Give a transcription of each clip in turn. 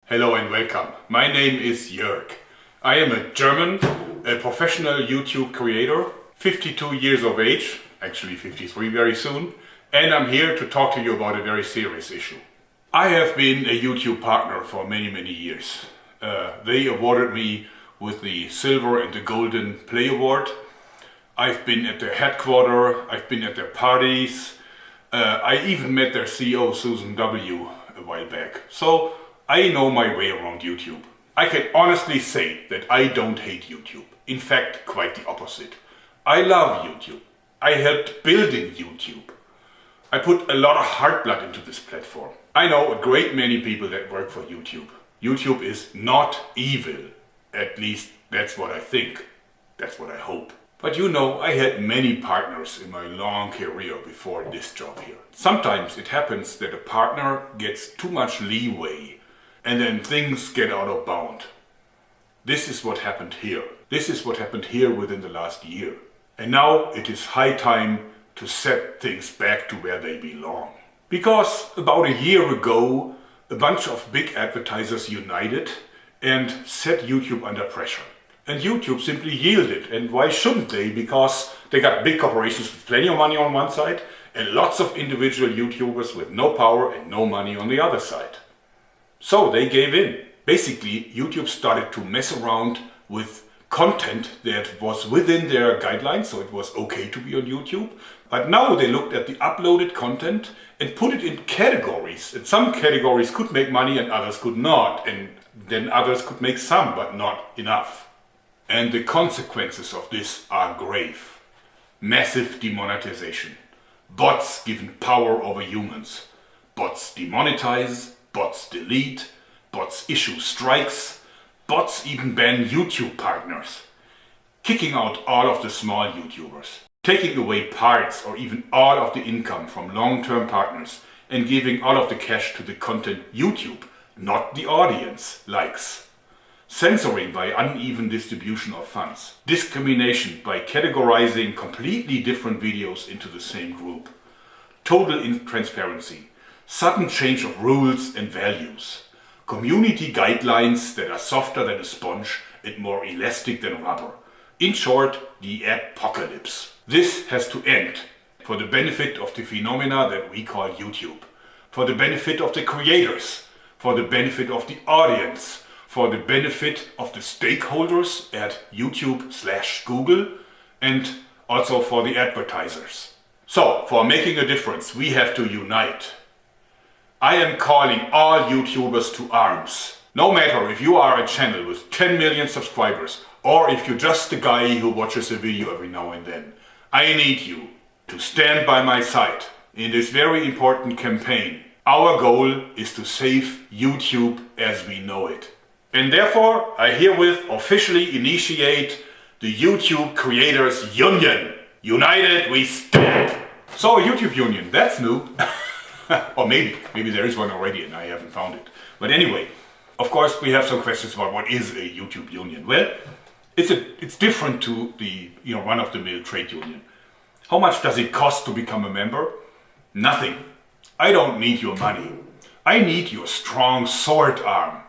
Hello and welcome. My name is Jörg. I am a German, a professional YouTube creator, 52 years of age, actually 53 very soon, and I'm here to talk to you about a very serious issue. I have been a YouTube partner for many years. They awarded me with the Silver and the Golden Play Award. I've been at their headquarters, I've been at their parties, I even met their CEO Susan W. a while back. So I know my way around YouTube. I can honestly say that I don't hate YouTube. In fact, quite the opposite. I love YouTube. I helped building YouTube. I put a lot of heart blood into this platform. I know a great many people that work for YouTube. YouTube is not evil. At least that's what I think. That's what I hope. But you know, I had many partners in my long career before this job here. Sometimes it happens that a partner gets too much leeway and then things get out of bound. This is what happened here. This is what happened here within the last year. And now it is high time to set things back to where they belong. Because about a year ago, a bunch of big advertisers united and set YouTube under pressure. And YouTube simply yielded. And why shouldn't they? Because they got big corporations with plenty of money on one side and lots of individual YouTubers with no power and no money on the other side. So they gave in. Basically, YouTube started to mess around with content that was within their guidelines, so it was okay to be on YouTube. But now they looked at the uploaded content and put it in categories. And some categories could make money and others could not. And then others could make some, but not enough. And the consequences of this are grave. Massive demonetization. Bots given power over humans. Bots demonetize. Bots delete, bots issue strikes, bots even ban YouTube partners, kicking out all of the small YouTubers, taking away parts or even all of the income from long-term partners and giving all of the cash to the content YouTube, not the audience, likes, censoring by uneven distribution of funds, discrimination by categorizing completely different videos into the same group, total intransparency, sudden change of rules and values, community guidelines that are softer than a sponge and more elastic than rubber. In short, the adpocalypse. This has to end for the benefit of the phenomena that we call YouTube, for the benefit of the creators, for the benefit of the audience, for the benefit of the stakeholders at YouTube/Google, and also for the advertisers. So, for making a difference, we have to unite. I am calling all YouTubers to arms. No matter if you are a channel with 10 million subscribers or if you're just the guy who watches a video every now and then. I need you to stand by my side in this very important campaign. Our goal is to save YouTube as we know it. And therefore, I herewith officially initiate the YouTube Creators Union. United we stand. So a YouTube Union, that's new. Or maybe there is one already and I haven't found it. But anyway, of course we have some questions about what is a YouTube union. Well, it's different to the run-of-the-mill trade union. How much does it cost to become a member? Nothing. I don't need your money. I need your strong sword arm.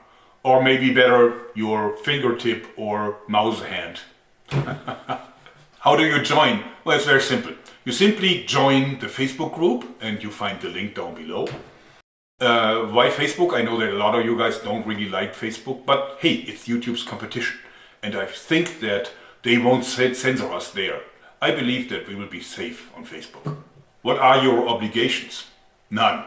Or maybe better, your fingertip or mouse hand. How do you join? Well, it's very simple. You simply join the Facebook group and you find the link down below. Why Facebook? I know that a lot of you guys don't really like Facebook, but hey, it's YouTube's competition. And I think that they won't censor us there. I believe that we will be safe on Facebook. What are your obligations? None.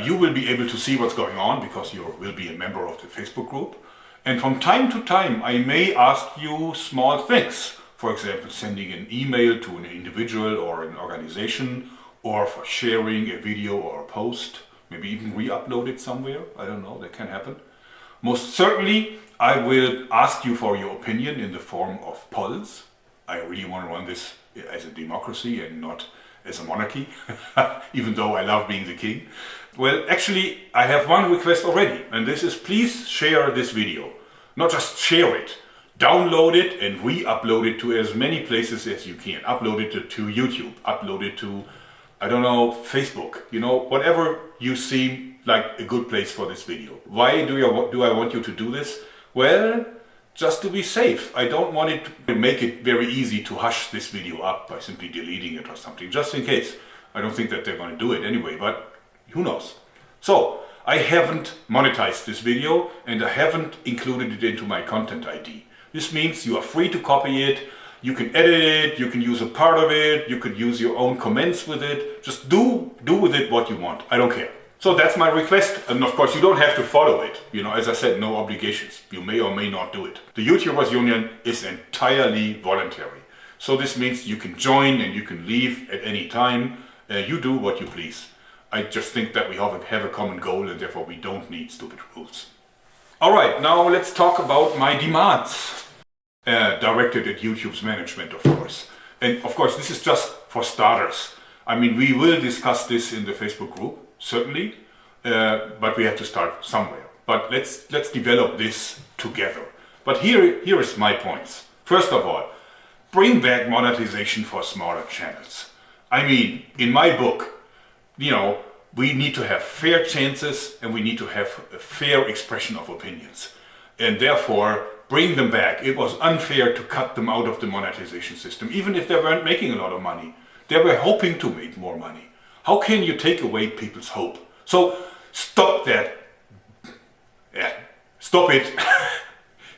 You will be able to see what's going on because you will be a member of the Facebook group. And from time to time, I may ask you small things. For example, sending an email to an individual or an organization, or for sharing a video or a post, maybe even re-upload it somewhere. I don't know, that can happen. Most certainly, I will ask you for your opinion in the form of polls. I really want to run this as a democracy and not as a monarchy, even though I love being the king. Well, actually, I have one request already, and this is please share this video. Not just share it. Download it and re-upload it to as many places as you can. Upload it to YouTube, upload it to, I don't know, Facebook. Whatever you see like a good place for this video. Why do I want you to do this? Well, just to be safe. I don't want it to make it very easy to hush this video up by simply deleting it or something, just in case. I don't think that they're going to do it anyway, but who knows. So, I haven't monetized this video and I haven't included it into my content ID. This means you are free to copy it, you can edit it, you can use a part of it, you could use your own comments with it. Just do with it what you want. I don't care. So that's my request, and of course you don't have to follow it. You know, as I said, no obligations. You may or may not do it. The YouTubers Union is entirely voluntary. So this means you can join and you can leave at any time. You do what you please. I just think that we have a common goal and therefore we don't need stupid rules. Alright, now let's talk about my demands. Directed at YouTube's management, of course. And of course this is just for starters. I mean, we will discuss this in the Facebook group. Certainly, but we have to start somewhere. But let's develop this together. But here is my points. First of all, bring back monetization for smaller channels. I mean, in my book, you know, we need to have fair chances and we need to have a fair expression of opinions. And therefore, bring them back. It was unfair to cut them out of the monetization system, even if they weren't making a lot of money. They were hoping to make more money. How can you take away people's hope? So stop that. Yeah, stop it.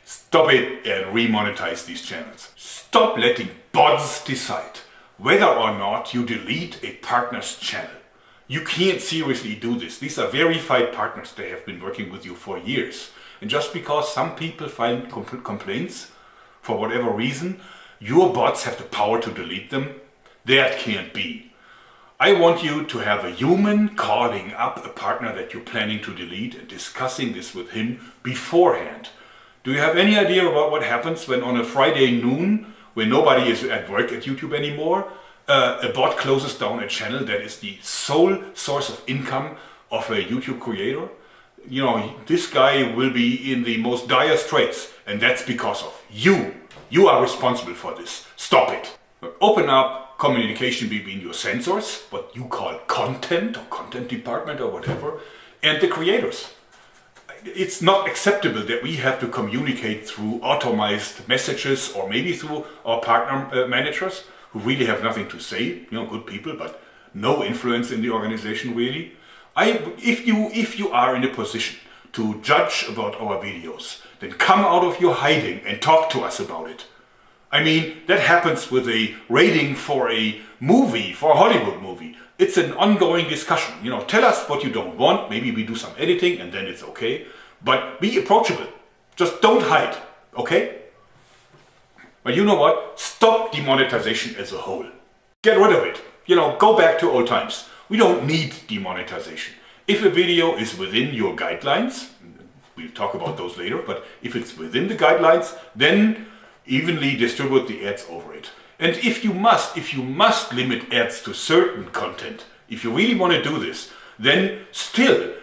Stop it and remonetize these channels. Stop letting bots decide whether or not you delete a partner's channel. You can't seriously do this. These are verified partners. They have been working with you for years. And just because some people find complaints, for whatever reason, your bots have the power to delete them. That can't be. I want you to have a human calling up a partner that you're planning to delete and discussing this with him beforehand. Do you have any idea about what happens when on a Friday noon, when nobody is at work at YouTube anymore, a bot closes down a channel that is the sole source of income of a YouTube creator? You know, this guy will be in the most dire straits, and that's because of you. You are responsible for this. Stop it. Open up communication between your censors, what you call content or content department or whatever, and the creators. It's not acceptable that we have to communicate through automized messages or maybe through our partner managers who really have nothing to say, you know, good people, but no influence in the organization really. If you are in a position to judge about our videos, then come out of your hiding and talk to us about it. I mean, that happens with a rating for a movie, for a Hollywood movie. It's an ongoing discussion. You know, tell us what you don't want. Maybe we do some editing and then it's okay. But be approachable. Just don't hide, okay? But you know what? Stop demonetization as a whole. Get rid of it. You know, go back to old times. We don't need demonetization. If a video is within your guidelines, we'll talk about those later, but if it's within the guidelines, then evenly distribute the ads over it. And if you must limit ads to certain content, if you really want to do this, then still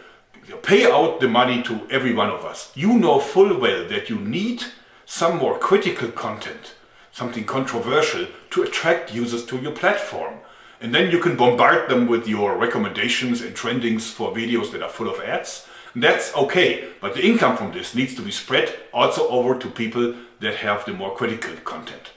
pay out the money to every one of us. You know full well that you need some more critical content, something controversial to attract users to your platform. And then you can bombard them with your recommendations and trendings for videos that are full of ads. That's okay, but the income from this needs to be spread also over to people that have the more critical content.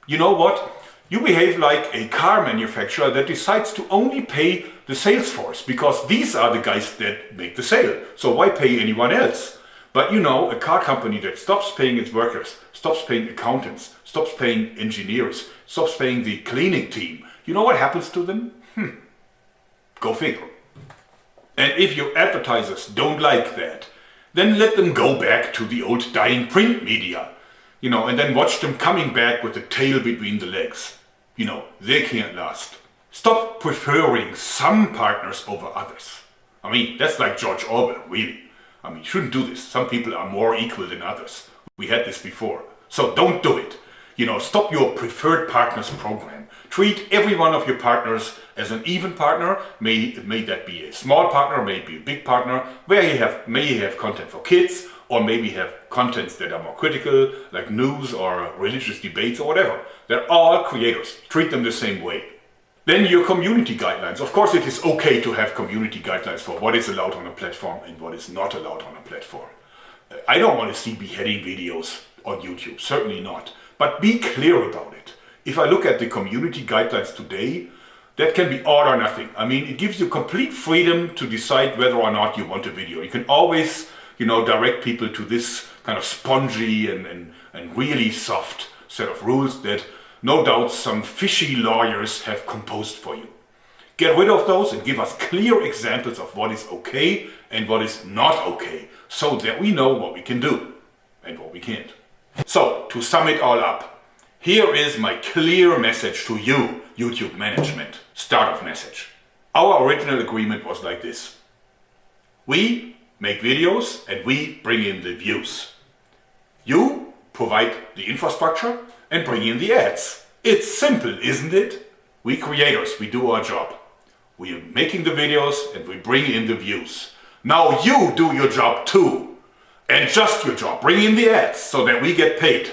You know what? You behave like a car manufacturer that decides to only pay the sales force because these are the guys that make the sale. So why pay anyone else? But you know, a car company that stops paying its workers, stops paying accountants, stops paying engineers, stops paying the cleaning team, you know what happens to them? Go figure. And if your advertisers don't like that, then let them go back to the old dying print media. You know, and then watch them coming back with the tail between the legs. You know, they can't last. Stop preferring some partners over others. I mean, that's like George Orwell, really. I mean, you shouldn't do this. Some people are more equal than others. We had this before. So don't do it. You know, stop your preferred partners program. Treat every one of your partners as an even partner. May that be a small partner, maybe a big partner, where may you have content for kids, or maybe have contents that are more critical, like news or religious debates or whatever. They're all creators. Treat them the same way. Then your community guidelines. Of course it is okay to have community guidelines for what is allowed on a platform and what is not allowed on a platform. I don't want to see beheading videos on YouTube, certainly not. But be clear about it. If I look at the community guidelines today, that can be all or nothing. I mean, it gives you complete freedom to decide whether or not you want a video. You can always, direct people to this kind of spongy and really soft set of rules that no doubt some fishy lawyers have composed for you. Get rid of those and give us clear examples of what is okay and what is not okay, so that we know what we can do and what we can't. So, to sum it all up, here is my clear message to you, YouTube management. Start of message. Our original agreement was like this. We make videos and we bring in the views. You provide the infrastructure and bring in the ads. It's simple, isn't it? We creators, we do our job. We are making the videos and we bring in the views. Now you do your job too. And just your job. Bring in the ads so that we get paid.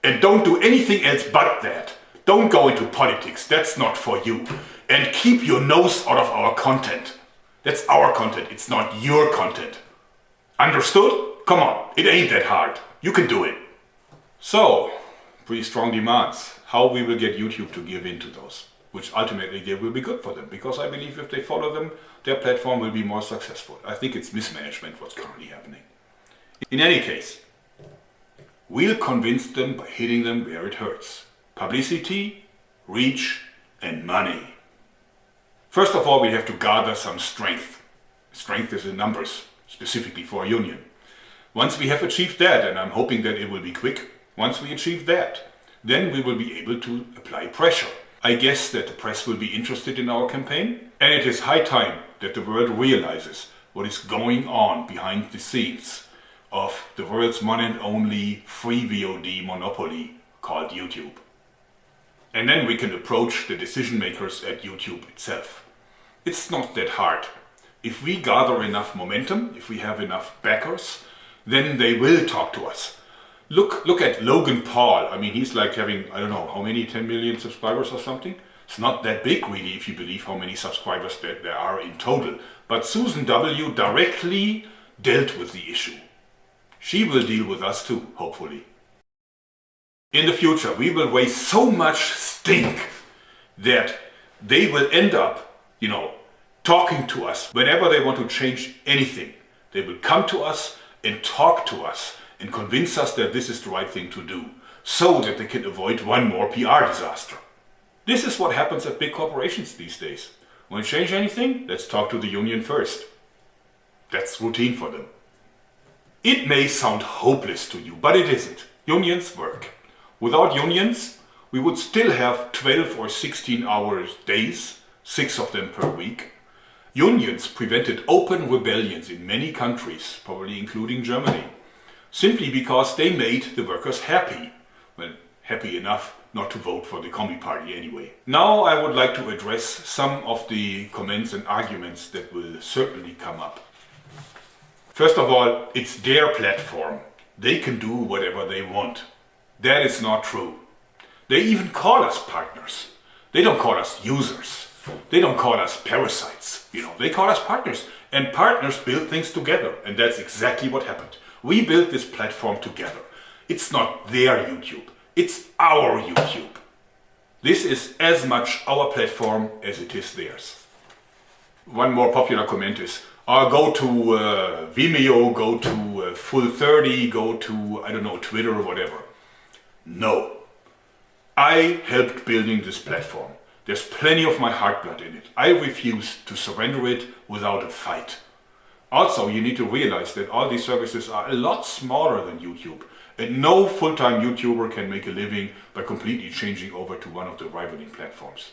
And don't do anything else but that. Don't go into politics, that's not for you. And keep your nose out of our content. That's our content, it's not your content. Understood? Come on, it ain't that hard. You can do it. So, pretty strong demands. How we will get YouTube to give in to those. Which ultimately they will be good for them. Because I believe if they follow them, their platform will be more successful. I think it's mismanagement what's currently happening. In any case, we'll convince them by hitting them where it hurts. Publicity, reach, and money. First of all, we have to gather some strength. Strength is in numbers, specifically for a union. Once we have achieved that, and I'm hoping that it will be quick, once we achieve that, then we will be able to apply pressure. I guess that the press will be interested in our campaign, and it is high time that the world realizes what is going on behind the scenes of the world's one and only free VOD monopoly called YouTube. And then we can approach the decision makers at YouTube itself. It's not that hard. If we gather enough momentum, if we have enough backers, then they will talk to us. Look at Logan Paul. I mean, he's like having, I don't know, how many, 10 million subscribers or something? It's not that big really if you believe how many subscribers there are in total. But Susan W. directly dealt with the issue. She will deal with us too, hopefully. In the future, we will raise so much stink that they will end up, talking to us whenever they want to change anything. They will come to us and talk to us and convince us that this is the right thing to do, so that they can avoid one more PR disaster. This is what happens at big corporations these days. Want to change anything? Let's talk to the union first. That's routine for them. It may sound hopeless to you, but it isn't. Unions work. Without unions, we would still have 12 or 16 hour days, 6 of them per week. Unions prevented open rebellions in many countries, probably including Germany, simply because they made the workers happy. Well, happy enough not to vote for the Commie Party anyway. Now I would like to address some of the comments and arguments that will certainly come up. First of all, it's their platform. They can do whatever they want. That is not true. They even call us partners. They don't call us users. They don't call us parasites. They call us partners. And partners build things together. And that's exactly what happened. We built this platform together. It's not their YouTube. It's our YouTube. This is as much our platform as it is theirs. One more popular comment is, go to Vimeo, go to Full30, go to, I don't know, Twitter or whatever. No. I helped building this platform. There's plenty of my heart blood in it. I refuse to surrender it without a fight. Also, you need to realize that all these services are a lot smaller than YouTube. And no full-time YouTuber can make a living by completely changing over to one of the rivaling platforms.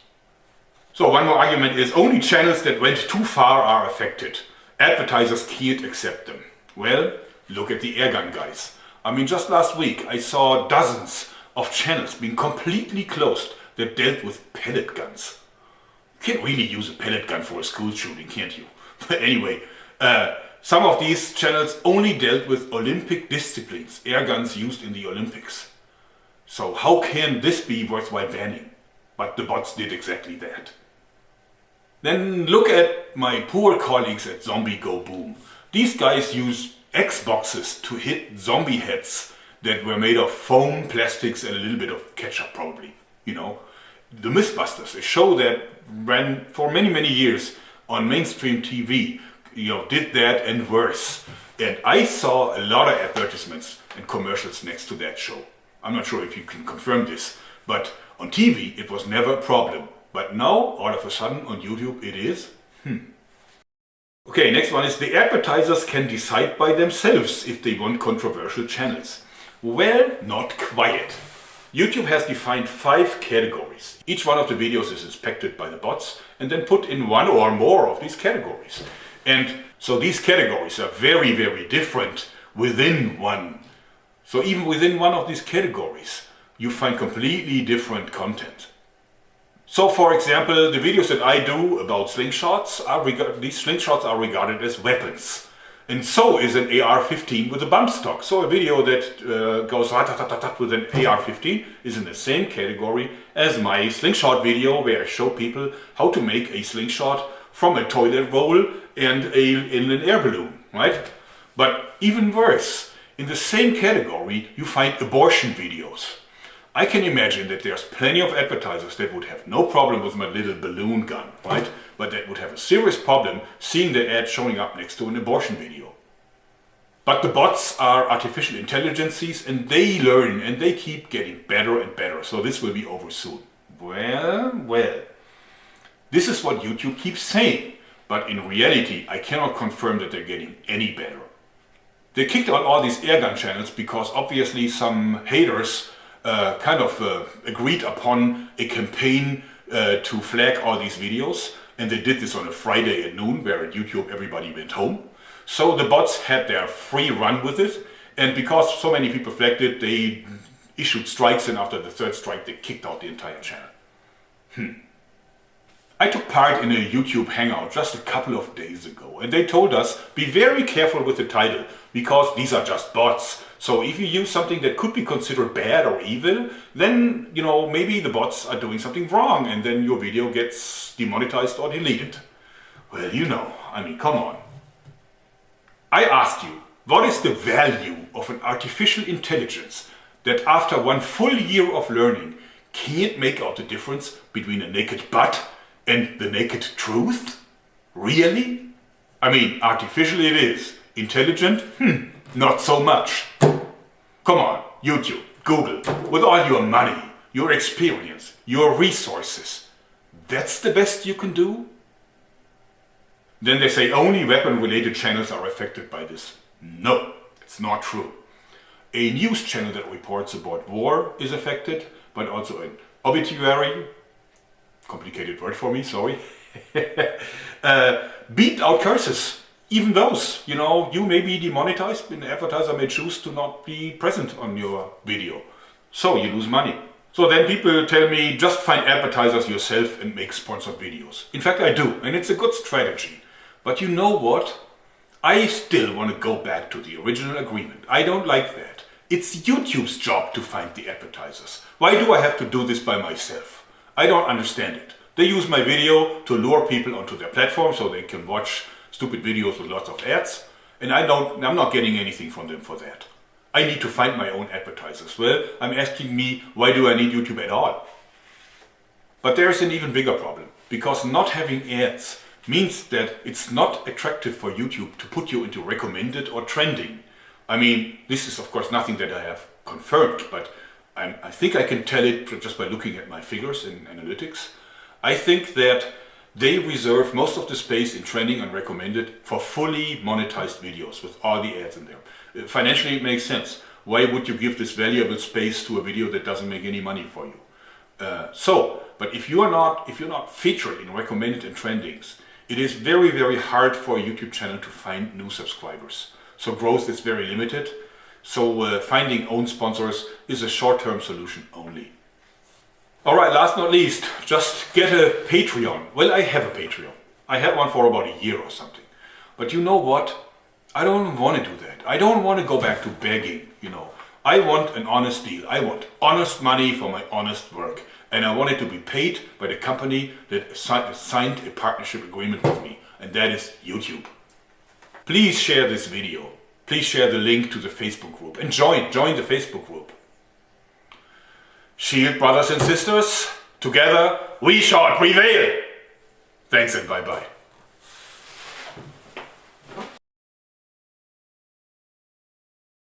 So one more argument is only channels that went too far are affected. Advertisers can't accept them. Well, look at the airgun guys. I mean, just last week I saw dozens of channels being completely closed that dealt with pellet guns. You can't really use a pellet gun for a school shooting, can't you? But anyway, some of these channels only dealt with Olympic disciplines, air guns used in the Olympics. So how can this be worthwhile banning? but the bots did exactly that. Then look at my poor colleagues at Zombie Go Boom. These guys use Xboxes to hit zombie heads that were made of foam, plastics and a little bit of ketchup probably, you know. The Mythbusters, a show that ran for many years on mainstream TV, you know, did that and worse. And I saw a lot of advertisements and commercials next to that show. I'm not sure if you can confirm this, but on TV it was never a problem. But now, all of a sudden, on YouTube it is. Okay, next one is the advertisers can decide by themselves if they want controversial channels. Well, not quite. YouTube has defined 5 categories. Each one of the videos is inspected by the bots and then put in one or more of these categories. And so these categories are very different within one. So even within one of these categories, you find completely different content. So for example, the videos that I do about slingshots, these slingshots are regarded as weapons. And so is an AR-15 with a bump stock. So a video that goes rat-tat-tat-tat with an AR-15 is in the same category as my slingshot video where I show people how to make a slingshot from a toilet roll and an air balloon, right? But even worse, in the same category you find abortion videos. I can imagine that there's plenty of advertisers that would have no problem with my little balloon gun, right? But that would have a serious problem seeing the ad showing up next to an abortion video. But the bots are artificial intelligences and they learn and they keep getting better and better. So this will be over soon. Well. This is what YouTube keeps saying. But in reality, I cannot confirm that they're getting any better. They kicked out all these airgun channels because obviously some haters agreed upon a campaign to flag all these videos, and they did this on a Friday at noon where at YouTube everybody went home. So the bots had their free run with it, and because so many people flagged it, they issued strikes, and after the 3rd strike they kicked out the entire channel. I took part in a YouTube hangout just a couple of days ago, and they told us be very careful with the title because these are just bots. So if you use something that could be considered bad or evil, then, you know, maybe the bots are doing something wrong and then your video gets demonetized or deleted. Well, you know, I mean, come on. I asked you, what is the value of an artificial intelligence that after 1 full year of learning can't make out the difference between a naked butt and the naked truth? Really? I mean, artificial it is. Intelligent? Not so much. Come on, YouTube, Google, with all your money, your experience, your resources, that's the best you can do? Then they say only weapon-related channels are affected by this. No, it's not true. A news channel that reports about war is affected, but also an obituary, complicated word for me, sorry, beeped out curses. Even those, you know, you may be demonetized and the advertiser may choose to not be present on your video. So you lose money. So then people tell me, just find advertisers yourself and make sponsored videos. In fact, I do, and it's a good strategy. But you know what? I still want to go back to the original agreement. I don't like that. It's YouTube's job to find the advertisers. Why do I have to do this by myself? I don't understand it. They use my video to lure people onto their platform so they can watch stupid videos with lots of ads, and I'm not getting anything from them for that. I need to find my own advertisers. Well, I'm asking me, why do I need YouTube at all? But there's an even bigger problem, because not having ads means that it's not attractive for YouTube to put you into recommended or trending. I mean, this is of course nothing that I have confirmed, but I think I can tell it just by looking at my figures in analytics. I think that they reserve most of the space in trending and recommended for fully monetized videos with all the ads in there. Financially it makes sense. Why would you give this valuable space to a video that doesn't make any money for you? But if you're not featured in recommended and trendings, it is very hard for a YouTube channel to find new subscribers. So growth is very limited. So finding own sponsors is a short-term solution only. Alright, last but not least, just get a Patreon. Well, I have a Patreon. I had one for about a year or something. But you know what? I don't want to do that. I don't want to go back to begging, you know. I want an honest deal. I want honest money for my honest work. and I wanted to be paid by the company that signed a partnership agreement with me, and that is YouTube. Please share this video. Please share the link to the Facebook group and join the Facebook group. Shield, brothers and sisters, together we shall prevail. Thanks and bye-bye.